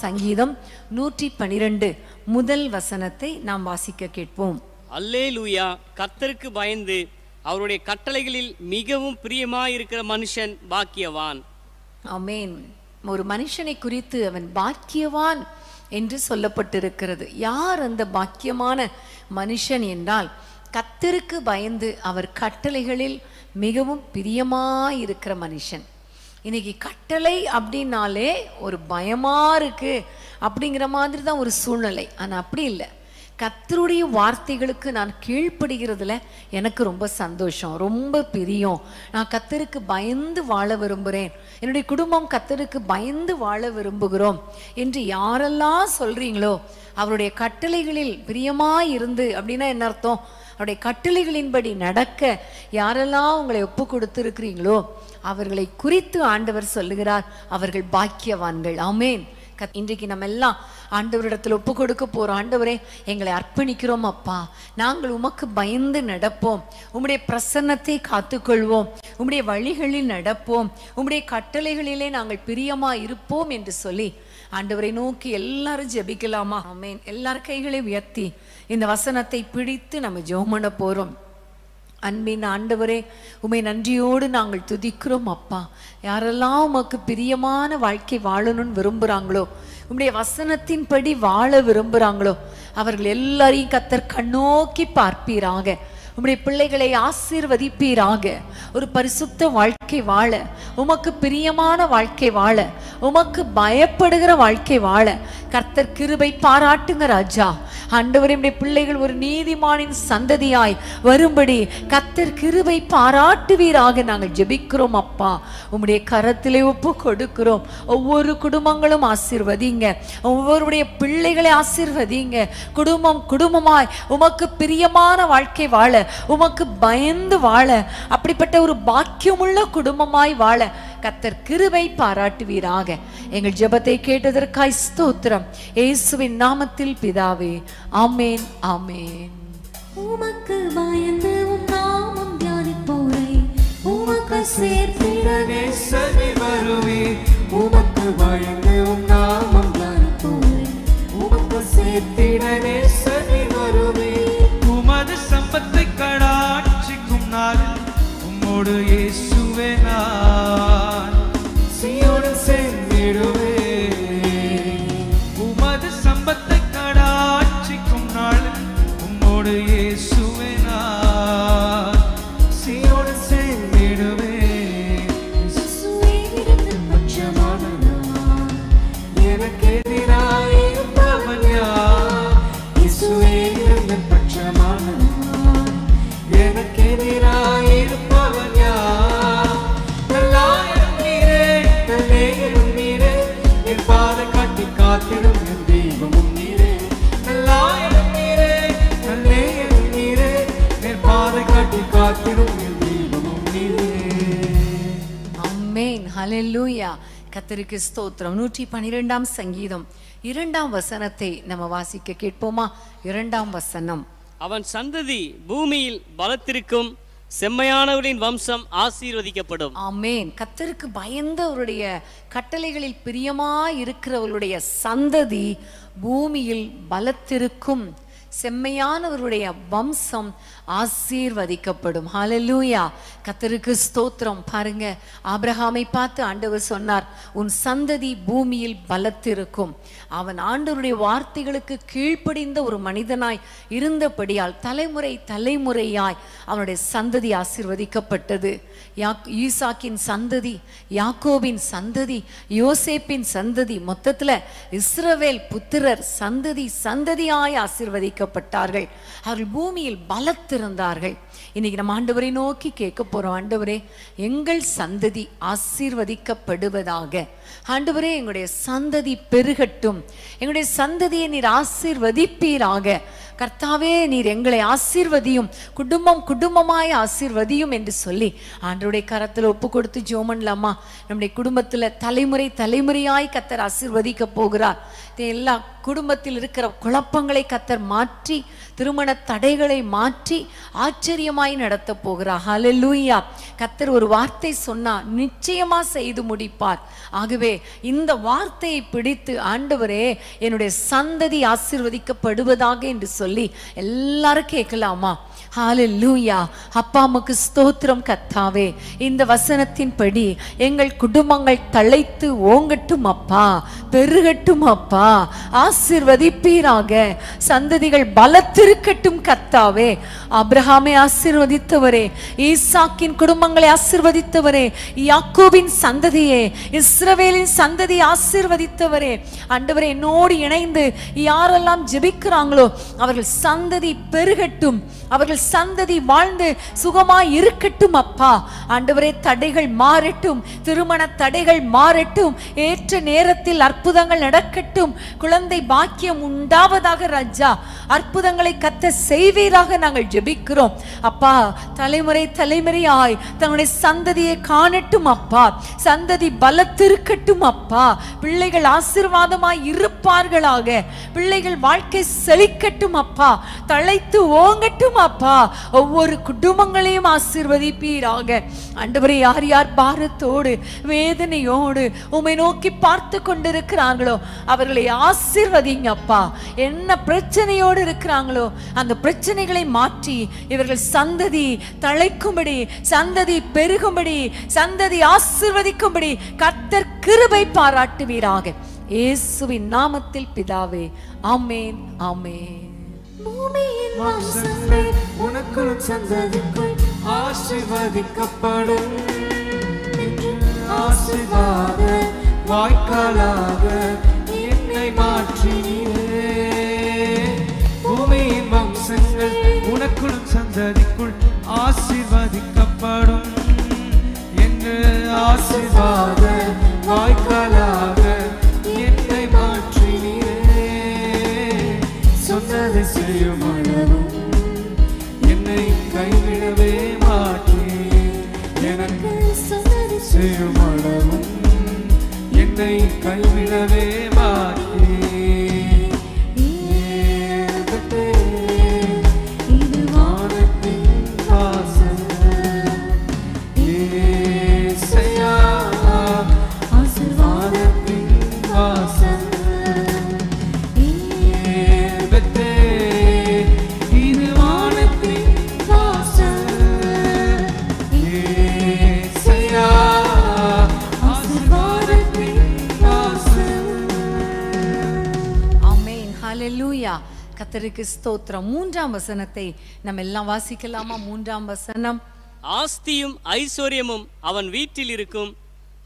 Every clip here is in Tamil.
சங்கீதம் 112 முதல் வசனத்தை நாம் வாசிக்க கேட்போம். அல்லேலூயா. கர்த்தருக்கு பயந்து அவருடைய கட்டளைகளில் மிகவும் பிரியமாயிருக்கிற மனுஷன் பாக்கியவான். ஆமென். ஒரு மனுஷனை குறித்து அவன் பாக்கியவான் என்று சொல்லப்பட்டிருக்கிறது. யார் அந்த பாக்கியமான மனுஷன் என்றால், கர்த்தருக்கு பயந்து அவர் கட்டளைகளில் மிகவும் பிரியமாயிருக்கிற மனுஷன். இன்னைக்கு கட்டளை அப்படின்னாலே ஒரு பயமா இருக்கு அப்படிங்கிற மாதிரி தான் ஒரு சூழ்நிலை. ஆனால் அப்படி இல்லை. கர்த்தருடைய வார்த்தைகளுக்கு நான் கீழ்ப்படுகிறதுல எனக்கு ரொம்ப சந்தோஷம், ரொம்ப பிரியம். நான் கர்த்தருக்கு பயந்து வாழ விரும்புகிறேன், என்னுடைய குடும்பம் கர்த்தருக்கு பயந்து வாழ விரும்புகிறோம் என்று யாரெல்லாம் சொல்றீங்களோ, அவருடைய கட்டளைகளில் பிரியமாய் இருந்து அப்படின்னா என்ன அர்த்தம்? அவருடைய கட்டளைகளின்படி நடக்க யாரெல்லாம் உங்களை ஒப்பு கொடுத்திருக்கிறீங்களோ அவர்களை குறித்து ஆண்டவர் சொல்லுகிறார், அவர்கள் பாக்கியவான்கள். ஆமேன். இன்றைக்கு நம்ம எல்லாம் ஆண்டவரிடத்தில் ஒப்பு கொடுக்க போறோம். ஆண்டவரே, எங்களை அர்ப்பணிக்கிறோம் அப்பா, நாங்கள் உமக்கு பயந்து நடப்போம், உம்முடைய பிரசன்னத்தை காத்துக்கொள்வோம், உம்முடைய வழிகளில் நடப்போம், உம்முடைய கட்டளைகளிலே நாங்கள் பிரியமா இருப்போம் என்று சொல்லி ஆண்டவரை நோக்கி எல்லாரும் ஜெபிக்கலாமா? ஆமென். எல்லார் கைகளை உயர்த்தி இந்த வசனத்தை பிடித்து நம்ம ஜெபம் பண்ண போறோம். அன்பின் ஆண்டவரே, உம்மை நன்றியோடு நாங்கள் துதிக்கிறோம் அப்பா. யாரெல்லாம் உமக்கு பிரியமான வாழ்க்கை வாழணும்னு விரும்புகிறாங்களோ, உம்முடைய வசனத்தின்படி வாழ விரும்புகிறாங்களோ, அவர்கள் எல்லாரையும் கர்த்தர் கண்ணோக்கி பார்ப்பீராக. உம்முடைய பிள்ளைகளை ஆசீர்வதிப்பீராக. ஒரு பரிசுத்த வாழ்க்கை வாழ, உமக்கு பிரியமான வாழ்க்கை வாழ, உமக்கு பயப்படுகிற வாழ்க்கை வாழ கர்த்தர் கிருபை பாராட்டுங்க ராஜா. ஆண்டவரே, உம்முடைய பிள்ளைகள் ஒரு நீதிமானின் சந்ததியாய் வரும்படி கர்த்தர் கிருபை பாராட்டுவீராக நாங்கள் ஜெபிக்கிறோம் அப்பா. உம்முடைய கரத்திலே ஒப்பு கொடுக்கிறோம். ஒவ்வொரு குடும்பங்களும் ஆசீர்வதிங்க, ஒவ்வொருடைய பிள்ளைகளை ஆசீர்வதிங்க. குடும்பம் குடும்பமாய் உமக்கு பிரியமான வாழ்க்கை வாழ, உமக்கு பயந்து வாழ, அப்படிப்பட்ட ஒரு பாக்கியமுள்ள குடும்பமாய் வாழ கர்த்தர் கிருபை பாராட்டுவீராக. எங்கள் ஜெபத்தை கேட்டதற்காய் ஸ்தோத்திரம். இயேசுவின் நாமத்தில் பிதாவே, ஆமென், ஆமென். உமக்கு பயந்து உம் நாமம் தியானிப்போரை உமக்கு சேர்த்திடவே சரி வருவே. உமக்கு பயந்து உம் நாமம் தியானிப்போரை உமக்கு சேர்த்திடவே சரி வருவே. உமது சம்பத்தை கடாட்சிக்கும் நாளில் உம்மோடு இயேசுவே நான் சீயோடு சேர்ந்திடுவே. உமது சம்பத்தை கடாட்சிக்கும் நாளில் உம்மோடு இயேசுவே நான் சீயோடு சேர்ந்திடுவே. இயேசுவே இரண்டின் பட்சமானவன், எனக்கு எதிராயிருப்பவன் யார்? இயேசுவே இரண்டின் பட்சமானவன், எனக்கு எதிராயிருப்பவன் யார்? நல்லாயிரம் நீரே, நல்லேயரும் நீரே, என் பாதை காட்டி காத்திடும் என் தெய்வமும் நீரே. நல்லாயிரம் நீரே, நல்லேயரும் நீரே, என் பாதை காட்டி காத்திடும் என் தெய்வமும் நீரே. ஆமென். ஹல்லேலூயா. கர்த்தருக்கு ஸ்தோத்திரம். 112 சங்கீதம் 2 வசனத்தை நம்ம வாசிக்க கேட்போமா? 2 வசனம். அவன் சந்ததி பூமியில் பலத்திருக்கும், செம்மையானவரின் வம்சம் ஆசீர்வதிக்கப்படும். ஆமென். கர்த்தருக்கு பயந்தவருடைய கட்டளைகளில் பிரியமாய் இருக்கிறவருடைய சந்ததி பூமியில் பலத்திருக்கும், செம்மையானவருடைய வம்சம் ஆசீர்வதிக்கப்படும். ஹல்லேலூயா. கர்த்தருக்கு ஸ்தோத்திரம். பாருங்க, ஆபிரகாமை பார்த்து ஆண்டவர் சொன்னார், உன் சந்ததி பூமியில் பலத்திருக்கும். அவன் ஆண்டவருடைய வார்த்தைகளுக்கு கீழ்ப்படிந்த ஒரு மனிதனாய் இருந்தபடியால் தலைமுறை தலைமுறையாய் அவனுடைய சந்ததி ஆசீர்வதிக்கப்பட்டது. ஈசாக்கின் சந்ததி, யாக்கோபின் சந்ததி, யோசேப்பின் சந்ததி, மொத்தத்துல இஸ்ரவேல் புத்திரர் சந்ததி சந்ததியாய் ஆசீர்வதிக்கப்பட்டார்கள். அவர்கள் பூமியில் பலத்திருந்தார்கள். இன்னைக்கு நம்ம ஆண்டவரை நோக்கி கேட்க போறோம், ஆண்டவரே, எங்கள் சந்ததி ஆசீர்வதிக்கப்படுவதாக. ஆண்டவரே, எங்களுடைய சந்ததி பெருகட்டும், எங்களுடைய சந்ததியை நீர் ஆசீர்வதிப்பீராக. கர்த்தாவே, நீர் எங்களை ஆசீர்வதியும், குடும்பம் குடும்பமாய் ஆசீர்வதியும் என்று சொல்லி ஆண்டவருடைய கரத்தில் ஒப்பு கொடுத்து ஜெபம் பண்ணலாமா? நம்முடைய குடும்பத்தில் தலைமுறை தலைமுறையாய் கர்த்தர் ஆசீர்வதிக்க போகிறார். எல்லா குடும்பத்தில் இருக்கிற குழப்பங்களை கர்த்தர் மாற்றி, திருமண தடைகளை மாற்றி ஆச்சரியமாய் நடத்த போகிறார். ஹல்லேலூயா. கர்த்தர் ஒரு வார்த்தை சொன்னா நிச்சயமா செய்து முடிப்பார். ஆகவே இந்த வார்த்தையை பிடித்து, ஆண்டவரே என்னுடைய சந்ததி ஆசீர்வதிக்கப்படுவதாக என்று சொல்லி எல்லாரும் கேட்கலாமா? ஹல்லேலூயா. அப்பா உமக்கு ஸ்தோத்திரம் கர்த்தாவே. இந்த வசனத்தின்படி எங்கள் குடும்பங்கள் தழைத்து ஓங்கட்டும் அப்பா, பெருகட்டும் அப்பா, ஆசீர்வதிப்பீராக. சந்ததிகள் பலத்திருக்கட்டும் கர்த்தாவே. ஆபிரகாமை ஆசீர்வதித்தவரே, ஈசாக்கின் குடும்பங்களை ஆசீர்வதித்தவரே, யாக்கோபின் சந்ததியே, இஸ்ரவேலின் சந்ததி ஆசீர்வதித்தவரே, ஆண்டவரே என்னோடு இணைந்து யாரெல்லாம் ஜெபிக்கிறாங்களோ அவர்கள் சந்ததி பெருகட்டும், அவர்கள் சந்ததி வாழ்ந்து சுகமாய் இருக்கட்டும் அப்பா. ஆண்டவரே தடைகள் மாறட்டும், திருமண தடைகள் மாறட்டும், ஏற்ற நேரத்தில் அற்புதங்கள் நடக்கட்டும், குழந்தை பாக்கியம் உண்டாவதாக ராஜா. அற்புதங்களை கத்த செய்வீராக நாங்கள் ஜெபிக்கிறோம் அப்பா. தலைமுறை தலைமுறையாய் தன்னுடைய சந்ததியை காணட்டும் அப்பா. சந்ததி பலத்திருக்கட்டும் அப்பா. பிள்ளைகள் ஆசீர்வாதமாய் இருப்பார்களாக. பிள்ளைகள் வாழ்க்கை செழிக்கட்டும் அப்பா. தழைத்து ஓங்கட்டும் அப்பா. ஒவ்வொரு குடும்பங்களையும் ஆசீர்வதிப்பீராக. ஆண்டவரே யார் யார் பாரத்தோடு வேதனையோடு உம்மை நோக்கி பார்த்து கொண்டிருக்கிறாங்களோ அவர்களை ஆசீர்வதிங்க அப்பா. என்ன பிரச்சனையோடு இருக்கிறாங்களோ அந்த பிரச்சனைகளை மாற்றி இவர்கள் சந்ததி தழைக்கும்படி, சந்ததி பெருகும்படி, சந்ததி ஆசீர்வதிக்கும்படி கர்த்தர் கிருபை பாராட்டுவீராக. இயேசுவின் நாமத்தில் பிதாவே, ஆமென், ஆமென். பூமியின் வம்சங்கள் உனக்குள் சந்ததிக்குள் ஆசீர்வதிக்கப்படும். ஆசீர்வாத வாய்க்காலாக என்னை மாற்றினீரே. பூமியின் வம்சங்கள் உனக்குள் சந்ததிக்குள் ஆசீர்வதிக்கப்படும் என்று ஆசீர்வாத வாய்க்காலாக என்னை மாற்றினீரே. சொன்னதை செய்யும் அளவும் என்னை கைவிடவே மாட்டேன். எனக்கு சொன்னதை செய்யும் அளவும் என்னை கைவிடவே மாட்டேன். இது வானத்தின் வாசல். ஏசையா ஆசீர்வாதத்தின் வாசல். ஹல்லேலூயா. கர்த்தருக்கு ஸ்தோத்திரம். 3ஆம் வசனத்தை நம்ம எல்லாம் வாசிக்கலாமா? 3ஆம் வசனம். ஆஸ்தியும் ஐஸ்வர்யமும் அவன் வீட்டில் இருக்கும்,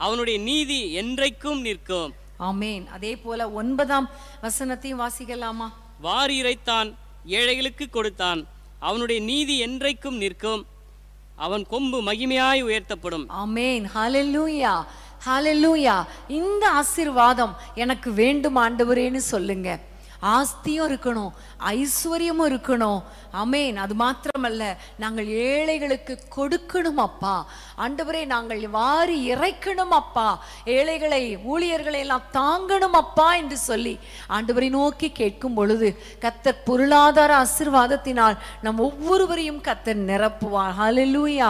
அவனுடைய நீதி என்றைக்கும் நிற்கும். ஆமென். அதே போல 9ஆம் வசனத்தையும் வாசிக்கலாமா? வாரி இறைத்தான், ஏழைகளுக்கு கொடுத்தான், அவனுடைய நீதி என்றைக்கும் நிற்கும், அவன் கொம்பு மகிமையாய் உயர்த்தப்படும். ஆமென். ஹல்லேலூயா, ஹல்லேலூயா. இந்த ஆசீர்வாதம் எனக்கு வேண்டும் ஆண்டவரேன்னு சொல்லுங்க. ஆஸ்தியும் இருக்கணும், ஐஸ்வர்யமும் இருக்கணும். ஆமென். அது மாத்திரமல்ல, நாங்கள் ஏழைகளுக்கு கொடுக்கணும் அப்பா. ஆண்டவரே நாங்கள் வாரி இறைக்கணும் அப்பா. ஏழைகளை, ஊழியர்களை எல்லாம் தாங்கணும் அப்பா என்று சொல்லி ஆண்டவரை நோக்கி கேட்கும் பொழுது கர்த்தர் பொருளாதார ஆசீர்வாதத்தினால் நம் ஒவ்வொருவரையும் கர்த்தர் நிரப்புவார். ஹல்லேலூயா.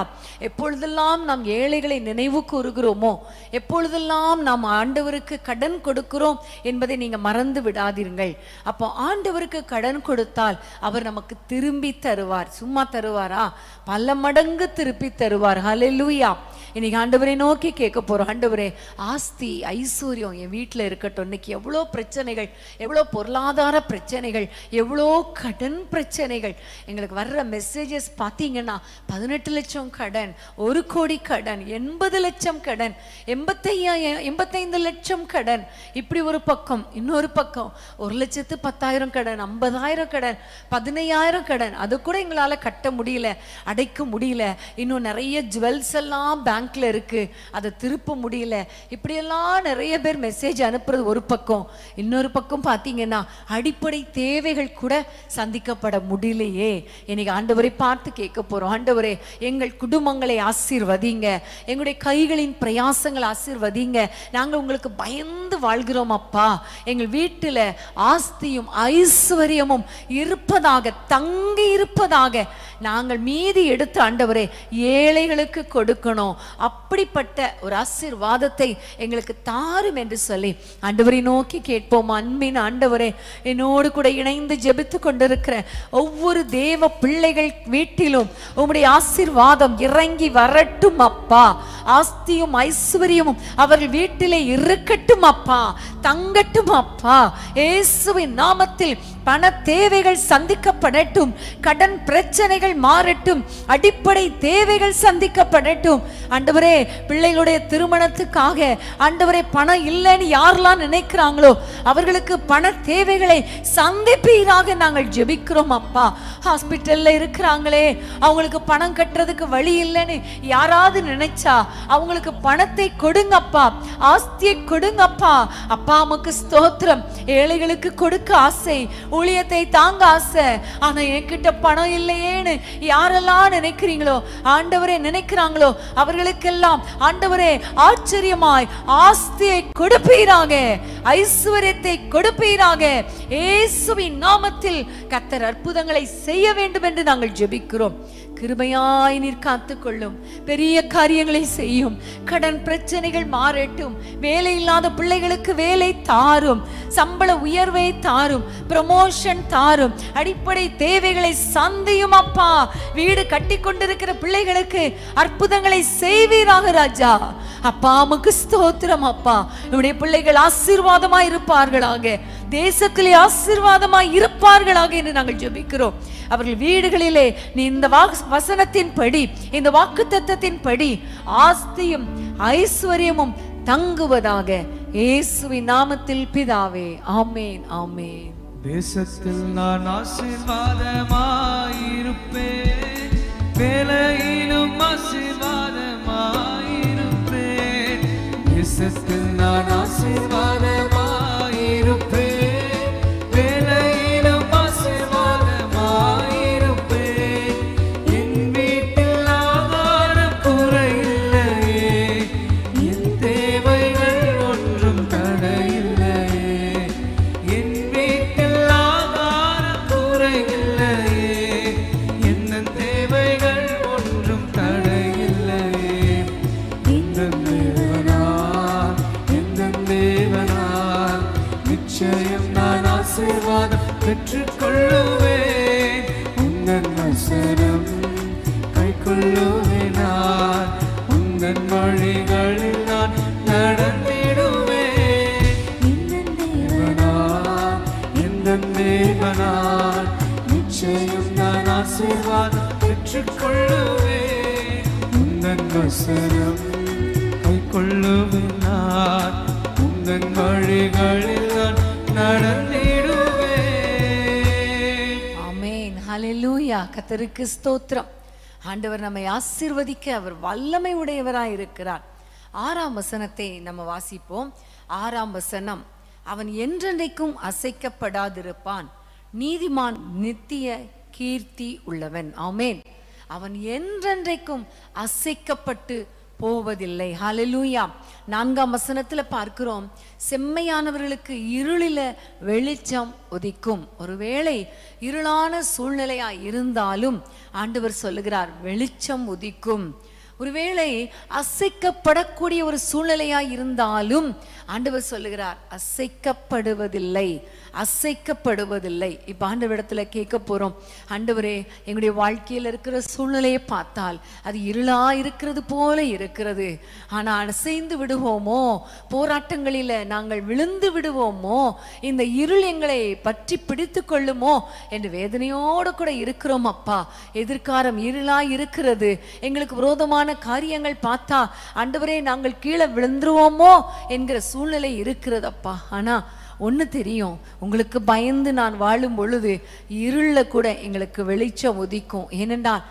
எப்பொழுதெல்லாம் நாம் ஏழைகளை நினைவு கூறுகிறோமோ, எப்பொழுதெல்லாம் நாம் ஆண்டவருக்கு கடன் கொடுக்கிறோம் என்பதை நீங்க மறந்து விடாதீர்கள். அப்போ ஆண்டவருக்கு கடன் கொடுத்தால் அவர் நமக்கு திரும்பி தருவார். சும்மா தருவாரா? பல மடங்கு திருப்பி தருவார். ஹல்லேலூயா. இன்னைக்கு ஆண்டவரை நோக்கி கேட்க போறோம். ஆண்டவரே, ஆஸ்தி ஐஸ்வர்யம் என் வீட்டில் இருக்கட்டும். இன்னைக்கு எவ்வளோ பிரச்சனைகள், எவ்வளோ பொருளாதார பிரச்சனைகள், எவ்வளோ கடன் பிரச்சனைகள். எங்களுக்கு வர்ற மெசேஜஸ் பார்த்தீங்கன்னா 18 லட்சம் கடன், 1 கோடி கடன், 80 லட்சம் கடன், 85 லட்சம் கடன். இப்படி ஒரு பக்கம், இன்னொரு பக்கம் 1,10,000 கடன், 50,000 கடன், 15,000 கடன். அது கூட எங்களால கட்ட முடியல, அடைக்க முடியல. இன்னும் நிறைய ஜுவல்ஸ் எல்லாம் பேங்க்ல இருக்கு, அதை திருப்ப முடியல. இப்படியெல்லாம் நிறைய பேர் மெசேஜ் அனுப்புறது ஒரு பக்கம். இன்னொரு பக்கம் பார்த்தீங்கன்னா அடிப்படை தேவைகள் கூட சந்திக்கப்பட முடியலையே. இன்னைக்கு ஆண்டவரை பார்த்து கேட்க போறோம். ஆண்டவரே, எங்கள் குடும்பங்களை ஆசீர்வதிங்க, எங்களுடைய கைகளின் பிரயாசங்களை ஆசீர்வதிங்க. நாங்கள் உங்களுக்கு பயந்து வாழ்கிறோம் அப்பா. எங்கள் வீட்டில் ஆஸ்தி ஆஸ்தியும் ஐஸ்வர்யமும் இருப்பதாக, தங்கி இருப்பதாக நாங்கள் மீதி எடுத்து ஆண்டவரே ஏழைகளுக்கு கொடுக்கணும். அப்படிப்பட்ட ஒரு ஆசீர்வாதத்தை எங்களுக்கு தாரும் என்று சொல்லி ஆண்டவரை நோக்கி கேட்போம். அன்பின் ஆண்டவரே, என்னோடு கூட இணைந்து ஜெபித்து கொண்டிருக்கிற ஒவ்வொரு தேவ பிள்ளைகள் வீட்டிலும் உம்முடைய ஆசீர்வாதம் இறங்கி வரட்டும் அப்பா. ஆஸ்தியும் ஐஸ்வர்யமும் அவர்கள் வீட்டிலே இருக்கட்டும் அப்பா, தங்கட்டும் அப்பா. இயேசுவின் நாமத்தில் பண தேவைகள் சந்திக்கப்படட்டும், கடன் பிரச்சனைகள் மாறட்டும், அடிப்படை தேவைகள் சந்திக்கப்படட்டும். ஆண்டவரே, பிள்ளைகளுடைய திருமணத்துக்காக ஆண்டவரே பணம் இல்லைன்னு யாரெல்லாம் நினைக்கிறாங்களோ அவர்களுக்கு பண தேவைகளை சந்திப்பீராக நாங்கள் ஜெபிக்கிறோம் அப்பா. ஹாஸ்பிட்டல்ல இருக்கிறாங்களே, அவங்களுக்கு பணம் கட்டுறதுக்கு வழி இல்லைன்னு யாராவது நினைச்சா அவங்களுக்கு பணத்தை கொடுங்கப்பா, ஆஸ்தியை கொடுங்கப்பா. அப்பா உமக்கு ஸ்தோத்திரம். ஏழைகளுக்கு கொடுக்க ஆசை, ஊழியத்தை தாங்க ஆசை, ஆனா என்கிட்ட பணம் இல்லையேன்னு யாரெல்லாம் நினைக்கிறீங்களோ ஆண்டவரே, நினைக்கிறாங்களோ அவர்களுக்கெல்லாம் ஆண்டவரே ஆச்சரியமாய் ஆஸ்தியை கொடுப்பீராக, ஐஸ்வர்யத்தை கொடுப்பீராக. இயேசுவின் நாமத்தில் கர்த்தர் அற்புதங்களை செய்ய வேண்டும் என்று நாங்கள் ஜெபிக்கிறோம். கிருபையாய் நீர் காத்துக்கொள்ளும், பெரிய காரியங்களை செய்யும். கடன் பிரச்சனைகள் மாறட்டும், வேலை இல்லாத பிள்ளைகளுக்கு வேலை தாரும், சம்பள உயர்வை தாரும், ப்ரமோஷன் தாரும், அடிப்படை தேவைகளை சந்தியும் அப்பா. வீடு கட்டி கொண்டிருக்கிற பிள்ளைகளுக்கு அற்புதங்களை செய்வீராக ராஜா. அப்பா உமக்கு ஸ்தோத்திரம் அப்பா. நம்முடைய பிள்ளைகள் ஆசீர்வாதமாய் இருப்பார்களாக, தேசத்திலே ஆசீர்வாதமாய் இருப்பார்களாக என்று நாங்கள் ஜெபிக்கிறோம். அவர்கள் வீடுகளிலே நீ இந்த வசனத்தின் படி, இந்த வாக்குத்தத்தத்தின் படி ஆஸ்தியும் ஐஸ்வர்யமும் தங்குவதாக, இயேசுவின் நாமத்தில் பிதாவே, ஆமென் ஆமென். தேசத்தில் நான் ஆசீர்வாதமாயிருப்பேன், வேலையிலும் ஆசீர்வாதமாயிருப்பேன். தேசத்தில் நான் ஆசீர்வாதமாயிருப்பேன், வேலையிலும் ஆசீர்வாதமாயிருப்பேன். என் வீட்டில் ஆகாரம் குறையில்லையே, என் தேவைகள் ஒன்றும் தடையில்லையே. என் வீட்டில் ஆகாரம் குறையில்லையே, என் தேவைகள் ஒன்றும் தடையில்லையே. இந்த தேவனால், இந்த தேவனால் நிச்சயம் நான் ஆசீர்வாதம் பெற்றுக்கொள்ளுவேன். உந்தன் வசனம் கைக்கொள்ளுவேன் நான், உந்தன் வழிகளில் நான் நடந்திடுவேன். இந்த தேவனால், இந்த தேவனால் நிச்சயம் நான் ஆசீர்வாதம் பெற்றுக்கொள்ளுவேன். உந்தன் வசனம் கைக்கொள்ளுவேன் நான், உந்தன் வழிகளில் நான் நடந்திடுவேன். ஆமென், ஹல்லேலூயா. கர்த்தருக்கு ஸ்தோத்திரம். ஆண்டவர் நம்மை ஆசீர்வதிக்க அவர் வல்லமை உடையவராய் இருக்கிறார். 6ஆம் வசனத்தை நம்ம வாசிப்போம். 6ஆம் வசனம், அவன் என்றென்றைக்கும் அசைக்கப்படாதிருப்பான், நீதிமான் நித்திய கீர்த்தி உள்ளவன். ஆமென். அவன் என்றென்றைக்கும் அசைக்கப்பட்டு போவதில்லை. ஹல்லேலூயா. 4ஆம் வசனத்துல பார்க்கிறோம், செம்மையானவர்களுக்கு இருளில வெளிச்சம் உதிக்கும். ஒருவேளை இருளான சூழ்நிலையா இருந்தாலும் ஆண்டவர் சொல்லுகிறார் வெளிச்சம் உதிக்கும். ஒருவேளை அசைக்கப்படக்கூடிய ஒரு சூழ்நிலையா இருந்தாலும் ஆண்டவர் சொல்லுகிறார் அசைக்கப்படுவதில்லை, அசைக்கப்படுவதில்லை. இப்ப ஆண்டவரிடத்துல கேட்க போறோம், ஆண்டவரே எங்களுடைய வாழ்க்கையில் இருக்கிற சூழ்நிலையை பார்த்தால் அது இருளா இருக்கிறது போல இருக்கிறது, ஆனா அசைந்து விடுவோமோ, போராட்டங்களில நாங்கள் விழுந்து விடுவோமோ, இந்த இருள் எங்களை பற்றி பிடித்து கொள்ளுமோ என்று வேதனையோடு கூட இருக்கிறோம் அப்பா. எதிர்காலம் இருளா இருக்கிறது, எங்களுக்கு விரோதமான காரியங்கள் பார்த்தா ஆண்டவரே நாங்கள் கீழே விழுந்துருவோமோ என்கிற சூழ்நிலை இருக்கிறது அப்பா. ஆனா ஒண்ணு தெரியும், உங்களுக்கு பயந்து நான் வாழும் பொழுது இருள்ல கூட எங்களுக்கு வெளிச்சம் உதிக்கும். ஏனென்றால்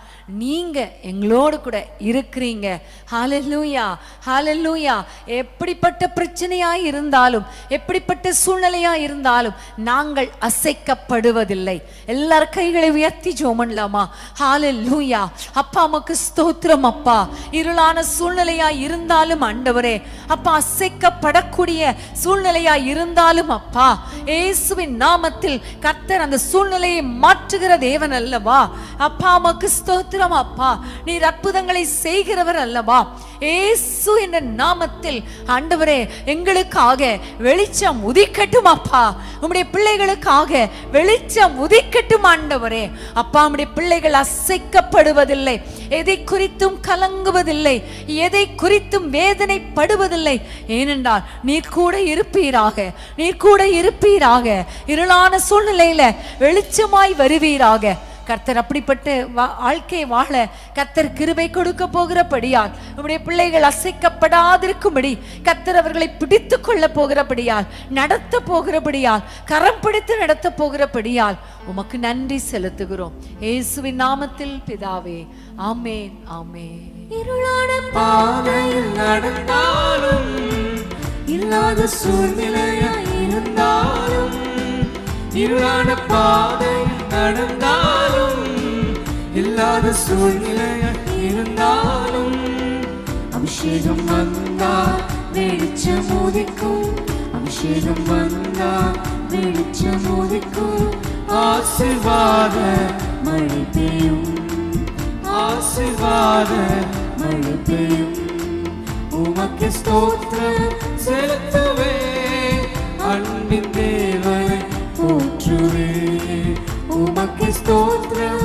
நீங்க எங்களோடு கூட இருக்கிறீங்க. ஹல்லேலூயா, ஹல்லேலூயா. எப்படிப்பட்ட பிரச்சனையாய் இருந்தாலும், எப்படிப்பட்ட சூழ்நிலையா இருந்தாலும் நாங்கள் அசைக்கப்படுவதில்லை. எல்லார் கைகளை உயர்த்தி ஜெபம் பண்ணலாமா? ஹல்லேலூயா. அப்பா உமக்கு ஸ்தோத்திரம் அப்பா. இருளான சூழ்நிலையா இருந்தாலும் ஆண்டவரே அப்பா, அசைக்கப்படக்கூடிய சூழ்நிலையா இருந்தாலும் அப்பா, இயேசுவின் நாமத்தில் கர்த்தர் அந்த சூழ்நிலையை மாற்றுகிற தேவன் அல்லவா அப்பா. உமக்கு ஸ்தோத்திரம் அப்பா. நீர் அற்புதங்களை செய்கிறவர் அல்லவா. இயேசு என்ற நாமத்தில் ஆண்டவரே எங்களுக்காக வெளிச்சம் உதிக்கட்டும் அப்பா. உம்முடைய பிள்ளைகளுக்காக வெளிச்சம் உதிக்கட்டும் ஆண்டவரே அப்பா. உம்முடைய பிள்ளைகள் அசைக்கப்படுவதில்லை, எதை குறித்தும் கலங்குவதில்லை, எதை குறித்தும் வேதனைப்படுவதில்லை. ஏனென்றால் நீர் கூட இருப்பீராக, நீர் கூட இருப்பீராக. இருளான சூழ்நிலையில வெளிச்சமாய் வருவீராக. கர்த்தர் அப்படிப்பட்ட வாழ்க்கை வாழ கர்த்தர் கிருபை கொடுக்க போகிறபடியால், உம்முடைய பிள்ளைகள் அசைக்கப்படாதிருக்கும்படி கர்த்தர் அவர்களை பிடித்து கொள்ள போகிறபடியால், நடத்த போகிறபடியால், கரம் பிடித்து நடத்த போகிறபடியால் உமக்கு நன்றி செலுத்துகிறோம். இயேசுவின் நாமத்தில் பிதாவே, ஆமென், ஆமென். இருளான பாதையில் நடந்தாலும், இல்லாத சூழ்நிலையாய் இருந்தாலும், இருளான பாதையில் நடந்தாலும், இல்லாத சூழ்நிலையாய் இருந்தாலும், அபிஷேகம் வந்தால் வெளிச்சம் உதிக்கும், அபிஷேகம் வந்தால் வெளிச்சம் உதிக்கும். ஆசீர்வாத மழை பெய்யும், ஆசீர்வாத மழை பெய்யும். உமக்கு ஸ்தோத்திரம் செலுத்துவே, அன்பின் தேவனை போற்றுவே. உமக்கு ஸ்தோத்திரம்